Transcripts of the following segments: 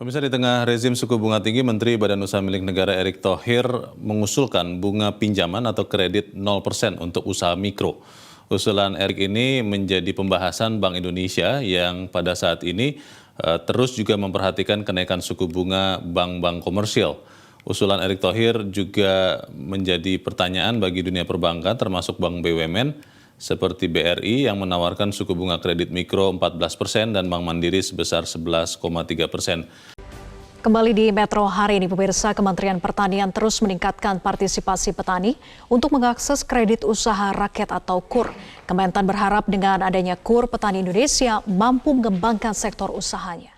Pemirsa, di tengah rezim suku bunga tinggi, Menteri Badan Usaha Milik Negara Erick Thohir mengusulkan bunga pinjaman atau kredit 0% untuk usaha mikro. Usulan Erick ini menjadi pembahasan Bank Indonesia yang pada saat ini terus juga memperhatikan kenaikan suku bunga bank-bank komersial. Usulan Erick Thohir juga menjadi pertanyaan bagi dunia perbankan termasuk Bank BUMN seperti BRI yang menawarkan suku bunga kredit mikro 14% dan Bank Mandiri sebesar 11,3%. Kembali di Metro hari ini, pemirsa, Kementerian Pertanian terus meningkatkan partisipasi petani untuk mengakses kredit usaha rakyat atau KUR. Kementan berharap dengan adanya KUR, petani Indonesia mampu mengembangkan sektor usahanya.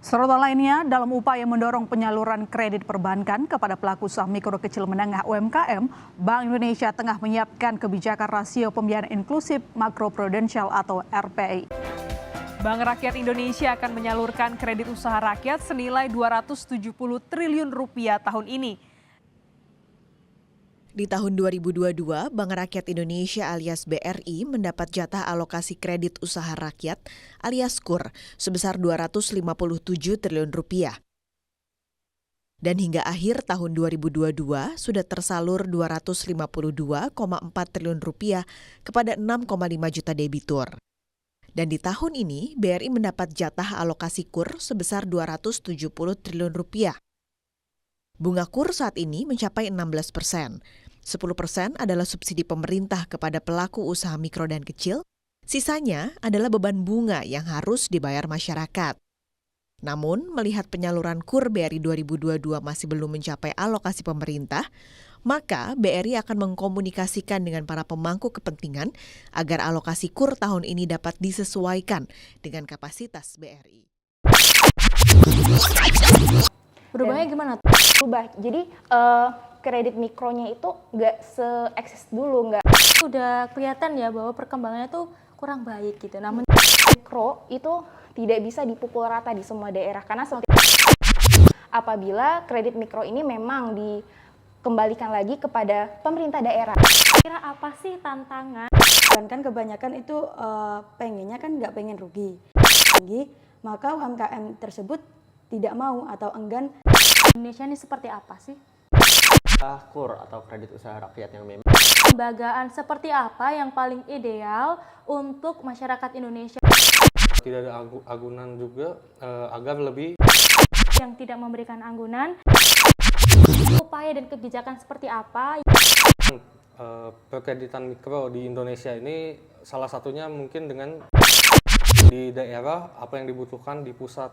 Sorotan lainnya, dalam upaya mendorong penyaluran kredit perbankan kepada pelaku usaha mikro kecil menengah UMKM, Bank Indonesia tengah menyiapkan kebijakan rasio pembiayaan inklusif makroprudensial atau RPI. Bank Rakyat Indonesia akan menyalurkan kredit usaha rakyat senilai 270 triliun rupiah tahun ini. Di tahun 2022, Bank Rakyat Indonesia alias BRI mendapat jatah alokasi kredit usaha rakyat alias KUR sebesar 257 triliun rupiah. Dan hingga akhir tahun 2022 sudah tersalur 252,4 triliun rupiah kepada 6,5 juta debitur. Dan di tahun ini, BRI mendapat jatah alokasi KUR sebesar 270 triliun rupiah. Bunga KUR saat ini mencapai 16%. 10% adalah subsidi pemerintah kepada pelaku usaha mikro dan kecil, sisanya adalah beban bunga yang harus dibayar masyarakat. Namun, melihat penyaluran KUR BRI 2022 masih belum mencapai alokasi pemerintah, maka BRI akan mengkomunikasikan dengan para pemangku kepentingan agar alokasi KUR tahun ini dapat disesuaikan dengan kapasitas BRI. Berubahnya gimana? Berubah. Jadi kredit mikronya itu nggak se-eksis dulu, nggak. Udah kelihatan ya bahwa perkembangannya tuh kurang baik gitu. Namun Mikro itu tidak bisa dipukul rata di semua daerah karena apabila kredit mikro ini memang dikembalikan lagi kepada pemerintah daerah. kira apa sih tantangan? Kan kebanyakan itu pengennya kan nggak pengen rugi, maka UMKM tersebut tidak mau atau enggan. Indonesia ini seperti apa sih? KUR atau kredit usaha rakyat yang memang. Lembagaan seperti apa yang paling ideal untuk masyarakat Indonesia? Tidak ada agunan juga agar lebih. Yang tidak memberikan anggunan. Upaya dan kebijakan seperti apa? Perkreditan mikro di Indonesia ini salah satunya mungkin dengan di daerah apa yang dibutuhkan di pusat.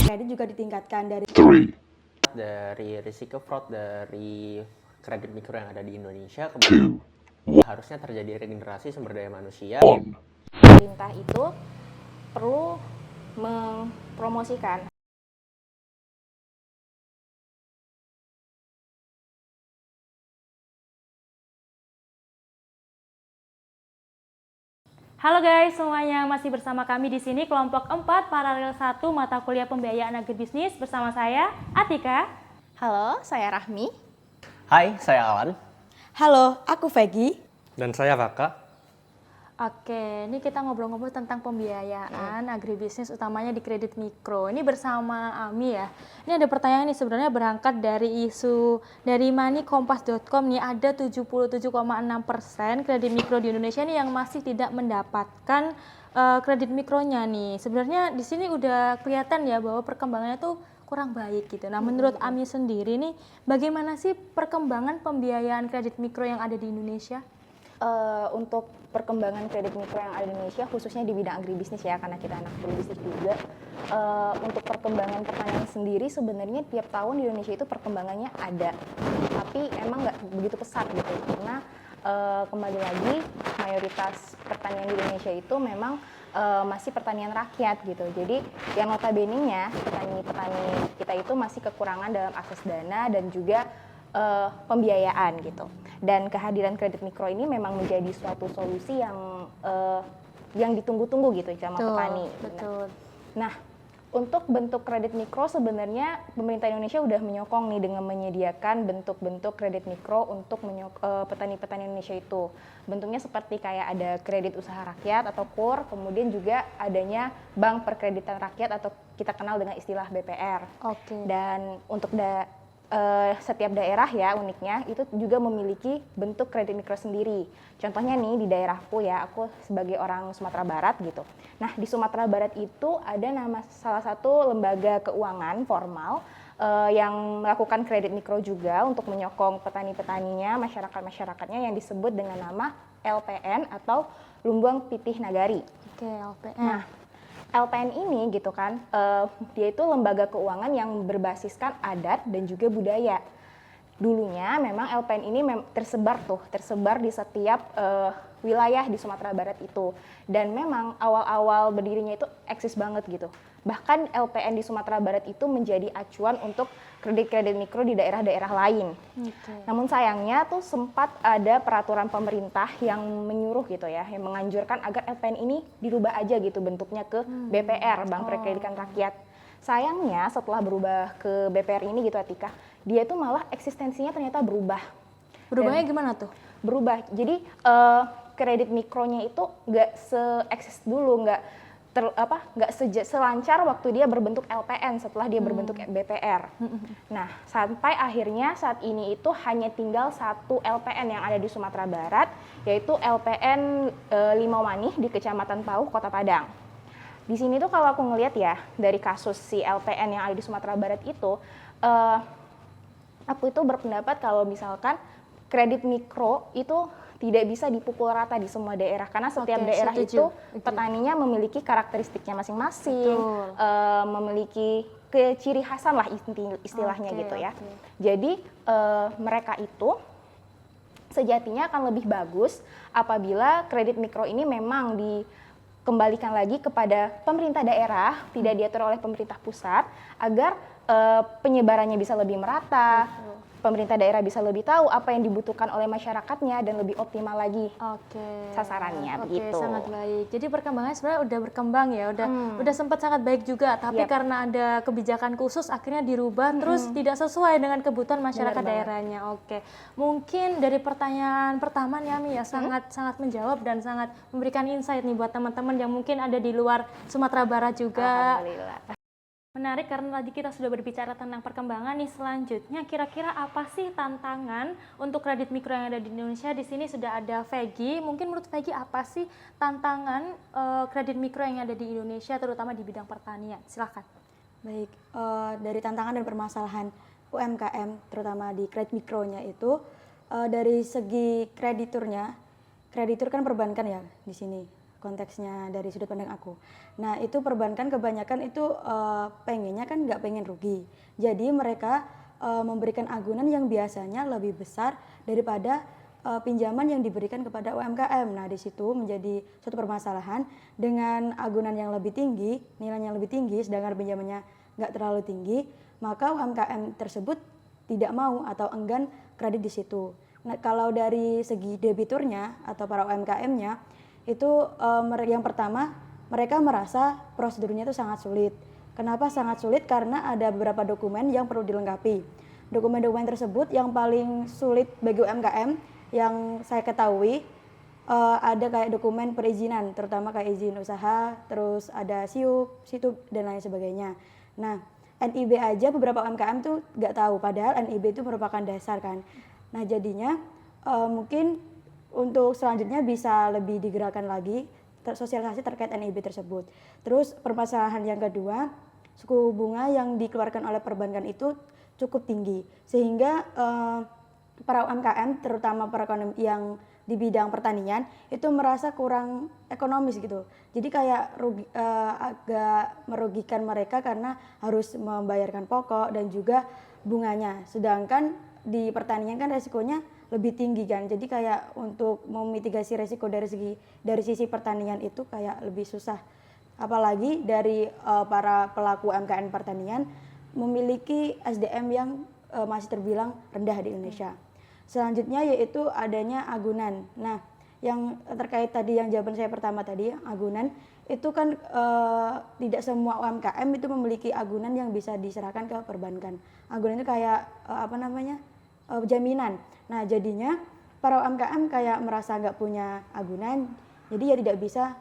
Kredit juga ditingkatkan dari risiko fraud dari kredit mikro yang ada di Indonesia. Harusnya terjadi regenerasi sumber daya manusia. Pemerintah itu perlu mempromosikan. Halo guys, semuanya masih bersama kami di sini kelompok 4 paralel 1 mata kuliah pembiayaan agribisnis bersama saya Atika. Halo, saya Rahmi. Hai, saya Alan. Halo, aku Vegi. Dan saya Raka. Oke, ini kita ngobrol-ngobrol tentang pembiayaan agribisnis utamanya di kredit mikro. Ini bersama Ami ya. Ini ada pertanyaan nih sebenarnya berangkat dari isu dari moneykompas.com nih, ada 77,6% kredit mikro di Indonesia nih yang masih tidak mendapatkan kredit mikronya nih. Sebenarnya di sini udah kelihatan ya bahwa perkembangannya tuh kurang baik gitu. Nah, menurut Ami sendiri nih, bagaimana sih perkembangan pembiayaan kredit mikro yang ada di Indonesia? Untuk perkembangan kredit mikro yang ada di Indonesia, khususnya di bidang agribisnis ya, karena kita anak agribisnis juga. Untuk perkembangan pertanian sendiri sebenarnya tiap tahun di Indonesia itu perkembangannya ada, tapi emang nggak begitu pesat gitu, karena kembali lagi mayoritas pertanian di Indonesia itu memang masih pertanian rakyat gitu. Jadi yang notabene-nya petani-petani kita itu masih kekurangan dalam akses dana dan juga pembiayaan gitu. Dan kehadiran kredit mikro ini memang menjadi suatu solusi yang ditunggu-tunggu gitu sama petani. Betul. Nah, untuk bentuk kredit mikro sebenarnya pemerintah Indonesia udah menyokong nih dengan menyediakan bentuk-bentuk kredit mikro untuk petani-petani Indonesia itu. Bentuknya seperti kayak ada kredit usaha rakyat atau KUR, kemudian juga adanya bank perkreditan rakyat atau kita kenal dengan istilah BPR. Oke. Dan untuk setiap daerah ya uniknya itu juga memiliki bentuk kredit mikro sendiri. Contohnya nih di daerahku ya, aku sebagai orang Sumatera Barat gitu. Nah di Sumatera Barat itu ada salah satu lembaga keuangan formal yang melakukan kredit mikro juga untuk menyokong petani-petaninya, masyarakat-masyarakatnya yang disebut dengan nama LPN atau Lumbung Pitih Nagari. Oke, LPN. Nah, LPN ini gitu kan, dia itu lembaga keuangan yang berbasiskan adat dan juga budaya. Dulunya memang LPN ini tersebar di setiap wilayah di Sumatera Barat itu. Dan memang awal-awal berdirinya itu eksis banget gitu. Bahkan LPN di Sumatera Barat itu menjadi acuan untuk kredit-kredit mikro di daerah-daerah lain. Okay. Namun sayangnya tuh sempat ada peraturan pemerintah yang menyuruh gitu ya, yang menganjurkan agar LPN ini dirubah aja gitu bentuknya ke BPR, Bank Perkreditan Rakyat. Sayangnya setelah berubah ke BPR ini gitu Atika, dia tuh malah eksistensinya ternyata berubah. Berubahnya gimana tuh? Berubah. Jadi kredit mikronya itu nggak se-eksis dulu, nggak selancar waktu dia berbentuk LPN setelah dia berbentuk BPR. Nah, sampai akhirnya saat ini itu hanya tinggal satu LPN yang ada di Sumatera Barat, yaitu LPN Limau Manih di Kecamatan Pauh, Kota Padang. Di sini tuh kalau aku ngelihat ya, dari kasus si LPN yang ada di Sumatera Barat itu, aku itu berpendapat kalau misalkan kredit mikro itu tidak bisa dipukul rata di semua daerah karena setiap daerah itu petaninya memiliki karakteristiknya masing-masing, memiliki ciri khasan lah istilahnya gitu ya. Jadi mereka itu sejatinya akan lebih bagus apabila kredit mikro ini memang dikembalikan lagi kepada pemerintah daerah, tidak diatur oleh pemerintah pusat agar penyebarannya bisa lebih merata. Pemerintah daerah bisa lebih tahu apa yang dibutuhkan oleh masyarakatnya dan lebih optimal lagi sasarannya begitu. Sangat baik. Jadi perkembangannya sebenarnya udah berkembang ya, udah sempat sangat baik juga, tapi karena ada kebijakan khusus akhirnya dirubah terus tidak sesuai dengan kebutuhan masyarakat daerahnya. Mungkin dari pertanyaan pertama nih Ami ya sangat menjawab dan sangat memberikan insight nih buat teman-teman yang mungkin ada di luar Sumatera Barat juga. Alhamdulillah. Menarik karena tadi kita sudah berbicara tentang perkembangan nih, selanjutnya kira-kira apa sih tantangan untuk kredit mikro yang ada di Indonesia? Di sini sudah ada Vegi, mungkin menurut Vegi apa sih tantangan kredit mikro yang ada di Indonesia terutama di bidang pertanian? Silakan. Baik, dari tantangan dan permasalahan UMKM terutama di kredit mikronya itu dari segi kreditur kan perbankan ya di sini. Konteksnya dari sudut pandang aku. Nah itu perbankan kebanyakan itu pengennya kan nggak pengen rugi. Jadi mereka memberikan agunan yang biasanya lebih besar daripada pinjaman yang diberikan kepada UMKM. Nah di situ menjadi suatu permasalahan dengan agunan yang lebih tinggi, nilainya lebih tinggi, sedangkan pinjamannya nggak terlalu tinggi, maka UMKM tersebut tidak mau atau enggan kredit di situ. Nah kalau dari segi debiturnya atau para UMKM-nya, itu yang pertama mereka merasa prosedurnya itu sangat sulit. Kenapa sangat sulit? Karena ada beberapa dokumen yang perlu dilengkapi. Dokumen-dokumen tersebut yang paling sulit bagi UMKM yang saya ketahui ada kayak dokumen perizinan, terutama kayak izin usaha, terus ada SIUP, SITUP dan lain sebagainya. Nah NIB aja beberapa UMKM tuh nggak tahu, padahal NIB itu merupakan dasar kan. Nah jadinya mungkin untuk selanjutnya bisa lebih digerakkan lagi sosialisasi terkait NIB tersebut. Terus permasalahan yang kedua, suku bunga yang dikeluarkan oleh perbankan itu cukup tinggi sehingga para UMKM terutama para ekonomi yang di bidang pertanian itu merasa kurang ekonomis gitu. Jadi kayak agak merugikan mereka karena harus membayarkan pokok dan juga bunganya. Sedangkan di pertanian kan resikonya lebih tinggi kan, jadi kayak untuk memitigasi resiko dari sisi pertanian itu kayak lebih susah, apalagi dari para pelaku UMKM pertanian memiliki SDM yang masih terbilang rendah di Indonesia. Selanjutnya yaitu adanya agunan. Nah yang terkait tadi yang jawaban saya pertama tadi agunan itu kan tidak semua UMKM itu memiliki agunan yang bisa diserahkan ke perbankan. Agunan itu kayak jaminan. Nah jadinya para UMKM kayak merasa nggak punya agunan, jadi ya tidak bisa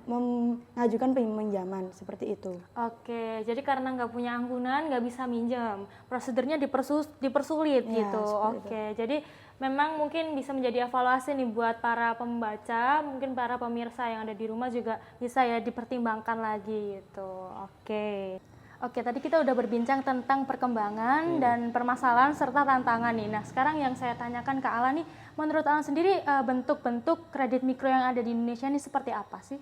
mengajukan pinjaman seperti itu. Oke, jadi karena nggak punya anggunan nggak bisa minjam, prosedurnya dipersulit Ya, gitu. seperti Oke, jadi memang mungkin bisa menjadi evaluasi nih buat para pembaca, mungkin para pemirsa yang ada di rumah juga bisa ya dipertimbangkan lagi gitu. Oke. Oke, tadi kita udah berbincang tentang perkembangan dan permasalahan serta tantangan nih. Nah, sekarang yang saya tanyakan ke Alan nih, menurut Alan sendiri bentuk-bentuk kredit mikro yang ada di Indonesia ini seperti apa sih?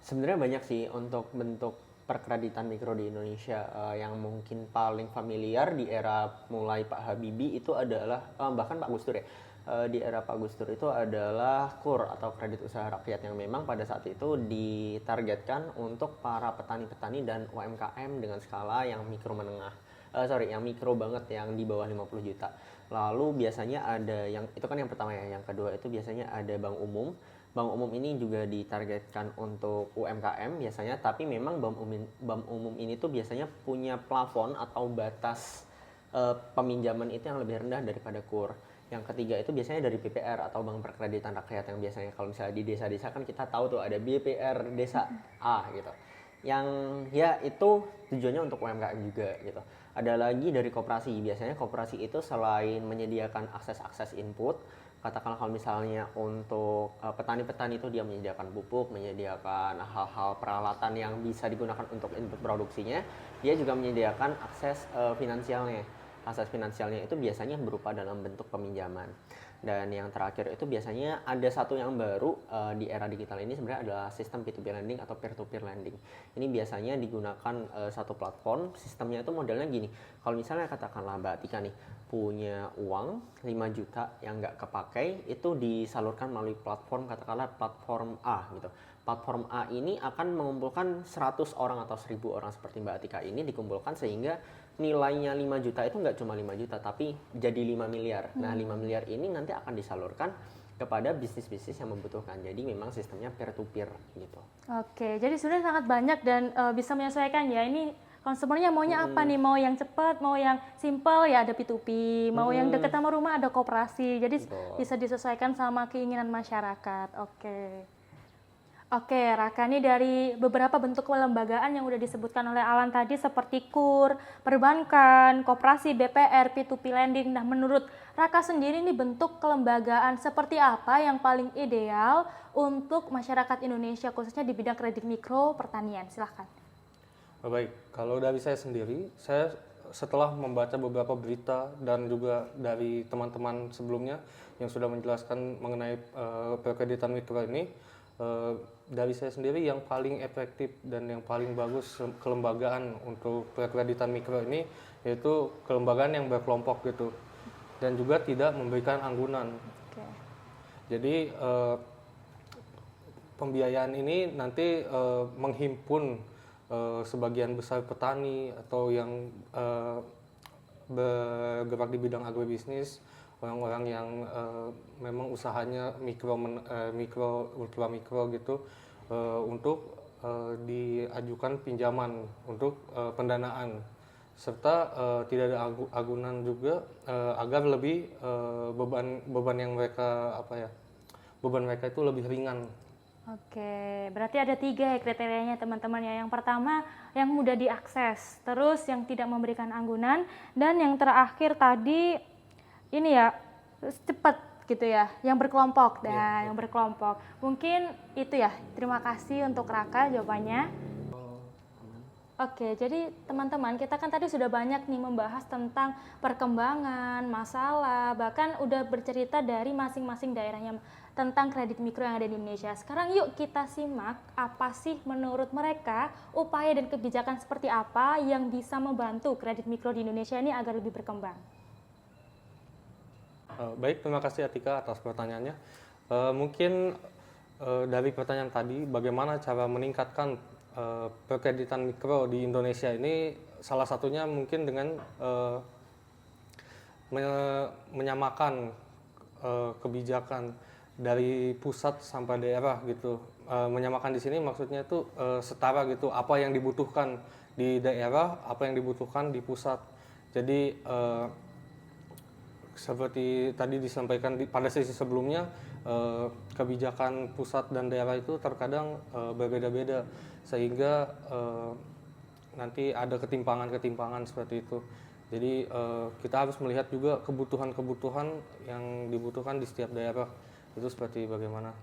Sebenarnya banyak sih untuk bentuk perkreditan mikro di Indonesia. Yang mungkin paling familiar di era mulai Pak Habibie itu adalah bahkan Pak Gus Dur ya. Di era Pak Gus Dur itu adalah KUR atau kredit usaha rakyat yang memang pada saat itu ditargetkan untuk para petani-petani dan UMKM dengan skala yang mikro menengah. Yang mikro banget yang di bawah 50 juta. Lalu biasanya ada yang itu kan yang pertama ya, yang kedua itu biasanya ada bank umum. Bank umum ini juga ditargetkan untuk UMKM biasanya, tapi memang bank umum ini tuh biasanya punya plafon atau batas peminjaman itu yang lebih rendah daripada KUR. Yang ketiga itu biasanya dari BPR atau Bank Perkreditan Rakyat yang biasanya kalau misalnya di desa-desa kan kita tahu tuh ada BPR desa A gitu. Yang ya itu tujuannya untuk UMKM juga gitu. Ada lagi dari koperasi. Biasanya koperasi itu selain menyediakan akses input, katakanlah kalau misalnya untuk petani-petani itu dia menyediakan pupuk, menyediakan hal-hal peralatan yang bisa digunakan untuk input produksinya, dia juga menyediakan akses finansialnya. Akses finansialnya itu biasanya berupa dalam bentuk peminjaman. Dan yang terakhir itu biasanya ada satu yang baru di era digital ini sebenarnya adalah sistem P2P lending atau peer-to-peer lending. Ini biasanya digunakan satu platform, sistemnya itu modelnya gini. Kalau misalnya katakanlah Mbak Tika nih punya uang 5 juta yang nggak kepakai, itu disalurkan melalui platform, katakanlah platform A gitu. Platform A ini akan mengumpulkan 100 orang atau 1000 orang seperti Mbak Tika ini dikumpulkan sehingga nilainya 5 juta itu nggak cuma 5 juta tapi jadi 5 miliar. Nah 5 miliar ini nanti akan disalurkan kepada bisnis-bisnis yang membutuhkan. Jadi memang sistemnya peer-to-peer gitu. Oke, jadi sebenarnya sangat banyak dan bisa menyesuaikan ya. Ini konsumernya maunya apa nih? Mau yang cepat, mau yang simple ya ada P2P, mau yang dekat sama rumah ada koperasi. Jadi bisa disesuaikan sama keinginan masyarakat. Oke, Raka, ini dari beberapa bentuk kelembagaan yang udah disebutkan oleh Alan tadi seperti KUR, perbankan, koperasi, BPR, P2P lending. Nah, menurut Raka sendiri ini bentuk kelembagaan seperti apa yang paling ideal untuk masyarakat Indonesia khususnya di bidang kredit mikro pertanian? Silahkan. Baik, kalau dari saya sendiri, saya setelah membaca beberapa berita dan juga dari teman-teman sebelumnya yang sudah menjelaskan mengenai perkreditan mikro ini, dari saya sendiri yang paling efektif dan yang paling bagus kelembagaan untuk perkreditan mikro ini yaitu kelembagaan yang berkelompok gitu dan juga tidak memberikan anggunan. Jadi pembiayaan ini nanti menghimpun sebagian besar petani atau yang bergerak di bidang agribisnis, orang-orang yang memang usahanya mikro, ultra mikro gitu, untuk diajukan pinjaman untuk pendanaan, serta tidak ada agunan juga agar lebih beban yang mereka beban mereka itu lebih ringan. Oke, berarti ada 3 ya kriterianya teman-teman ya. Yang pertama yang mudah diakses, terus yang tidak memberikan anggunan, dan yang terakhir tadi ini ya cepat gitu ya, yang berkelompok. Yang berkelompok. Mungkin itu ya. Terima kasih untuk Raka jawabannya. Oke, jadi teman-teman kita kan tadi sudah banyak nih membahas tentang perkembangan, masalah, bahkan udah bercerita dari masing-masing daerahnya tentang kredit mikro yang ada di Indonesia. Sekarang yuk kita simak apa sih menurut mereka upaya dan kebijakan seperti apa yang bisa membantu kredit mikro di Indonesia ini agar lebih berkembang. Baik, terima kasih Atika atas pertanyaannya. Mungkin dari pertanyaan tadi, bagaimana cara meningkatkan perkreditan mikro di Indonesia ini, salah satunya mungkin dengan menyamakan kebijakan dari pusat sampai daerah gitu. Menyamakan di sini maksudnya itu setara gitu, apa yang dibutuhkan di daerah, apa yang dibutuhkan di pusat. Jadi seperti tadi disampaikan pada sesi sebelumnya, kebijakan pusat dan daerah itu terkadang berbeda-beda, sehingga nanti ada ketimpangan-ketimpangan seperti itu. Jadi kita harus melihat juga kebutuhan-kebutuhan yang dibutuhkan di setiap daerah, itu seperti bagaimana.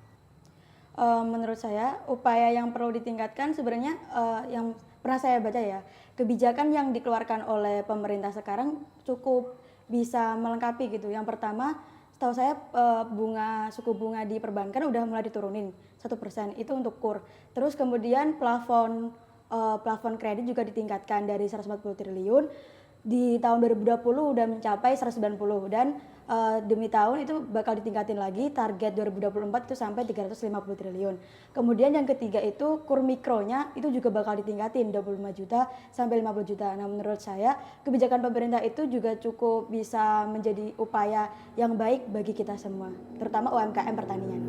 Menurut saya upaya yang perlu ditingkatkan sebenarnya yang pernah saya baca ya, kebijakan yang dikeluarkan oleh pemerintah sekarang cukup bisa melengkapi gitu. Yang pertama, setahu saya suku bunga di perbankan udah mulai diturunin 1%, itu untuk KUR. Terus kemudian plafon kredit juga ditingkatkan dari 140 triliun di tahun 2020 udah mencapai 190, dan demi tahun itu bakal ditingkatin lagi, target 2024 itu sampai 350 triliun. Kemudian yang ketiga itu KUR mikronya itu juga bakal ditingkatin 25 juta sampai 50 juta. Nah, menurut saya kebijakan pemerintah itu juga cukup bisa menjadi upaya yang baik bagi kita semua, terutama UMKM pertanian.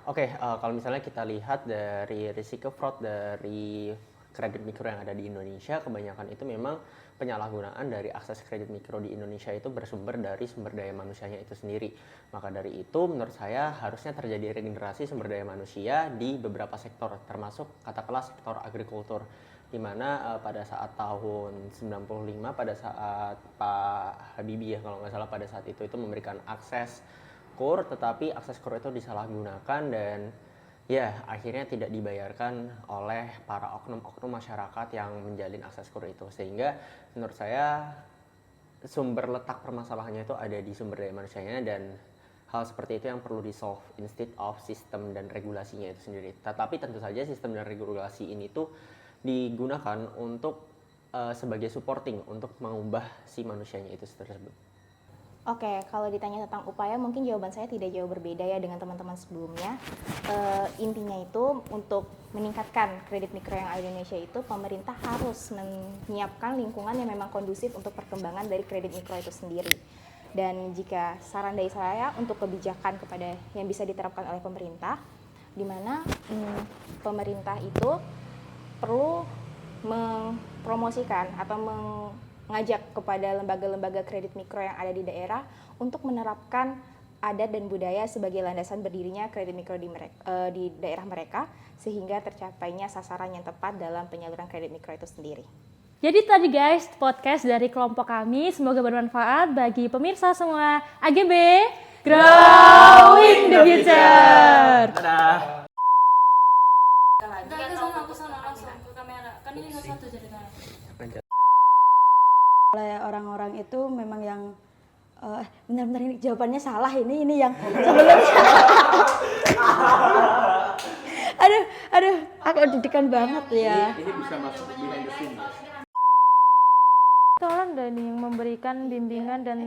Oke, kalau misalnya kita lihat dari risiko fraud dari kredit mikro yang ada di Indonesia, kebanyakan itu memang penyalahgunaan dari akses kredit mikro di Indonesia itu bersumber dari sumber daya manusianya itu sendiri. Maka dari itu menurut saya harusnya terjadi regenerasi sumber daya manusia di beberapa sektor, termasuk katakanlah sektor agrikultur, di mana pada saat tahun 95 pada saat Pak Habibie ya kalau nggak salah, pada saat itu memberikan akses KUR, tetapi akses KUR itu disalahgunakan dan ya akhirnya tidak dibayarkan oleh para oknum-oknum masyarakat yang menjalin akses KUR itu, sehingga menurut saya sumber letak permasalahannya itu ada di sumber daya manusianya, dan hal seperti itu yang perlu di-solve instead of sistem dan regulasinya itu sendiri. Tetapi tentu saja sistem dan regulasi ini tuh digunakan untuk sebagai supporting untuk mengubah si manusianya itu tersebut. Oke, kalau ditanya tentang upaya, mungkin jawaban saya tidak jauh berbeda ya dengan teman-teman sebelumnya. Intinya itu untuk meningkatkan kredit mikro yang ada di Indonesia itu, pemerintah harus menyiapkan lingkungan yang memang kondusif untuk perkembangan dari kredit mikro itu sendiri. Dan jika saran dari saya untuk kebijakan kepada yang bisa diterapkan oleh pemerintah, di mana pemerintah itu perlu mempromosikan atau mengajak kepada lembaga-lembaga kredit mikro yang ada di daerah untuk menerapkan adat dan budaya sebagai landasan berdirinya kredit mikro di daerah mereka, sehingga tercapainya sasaran yang tepat dalam penyaluran kredit mikro itu sendiri. Jadi tadi guys, podcast dari kelompok kami semoga bermanfaat bagi pemirsa semua. AGB, Growing the Future. Dadah. Oleh orang-orang itu memang yang benar-benar ini jawabannya salah, ini yang sebelumnya. aduh, aku deg-degan banget ya. Ini bisa masuk behind the scene. Tolong Dani yang memberikan bimbingan dan